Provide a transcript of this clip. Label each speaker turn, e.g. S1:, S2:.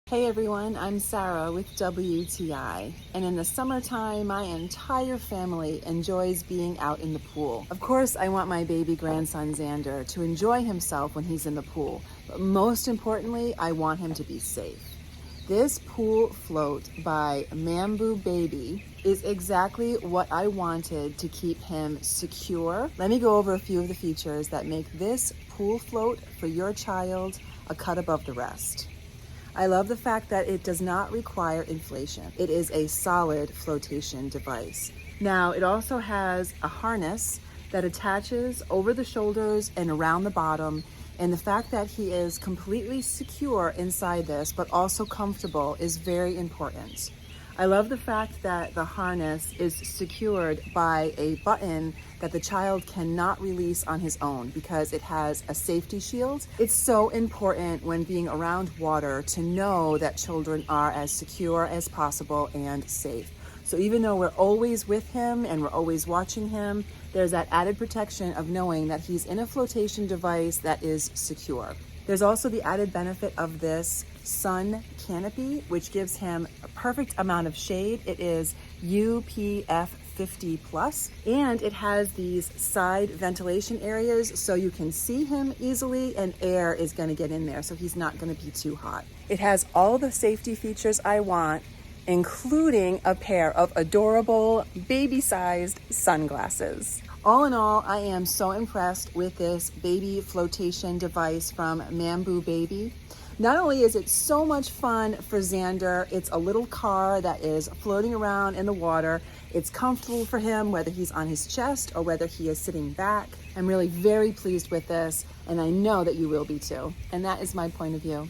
S1: Hey everyone, I'm Sarah with WTI, and in the summertime, my entire family enjoys being out in the pool. Of course, I want my baby grandson Xander to enjoy himself when he's in the pool, but most importantly, I want him to be safe. This pool float by Mambobaby is exactly what I wanted to keep him secure. Let me go over a few of the features that make this pool float for your child a cut above the rest. I love the fact that it does not require inflation. It is a solid flotation device. Now, it also has a harness that attaches over the shoulders and around the bottom, and the fact that he is completely secure inside this, but also comfortable, is very important. I love the fact that the harness is secured by a button that the child cannot release on his own because it has a safety shield. It's so important when being around water to know that children are as secure as possible and safe. So even though we're always with him and we're always watching him, there's that added protection of knowing that he's in a flotation device that is secure. There's also the added benefit of this sun canopy, which gives him a perfect amount of shade. It is UPF 50 plus, and it has these side ventilation areas so you can see him easily and air is going to get in there, so he's not going to be too hot. It has all the safety features I want, including a pair of adorable baby-sized sunglasses. All in all, I am so impressed with this baby flotation device from Mambobaby. Not only is it so much fun for Xander, it's a little car that is floating around in the water. It's comfortable for him, whether he's on his chest or whether he is sitting back. I'm really very pleased with this, and I know that you will be too. And that is my point of view.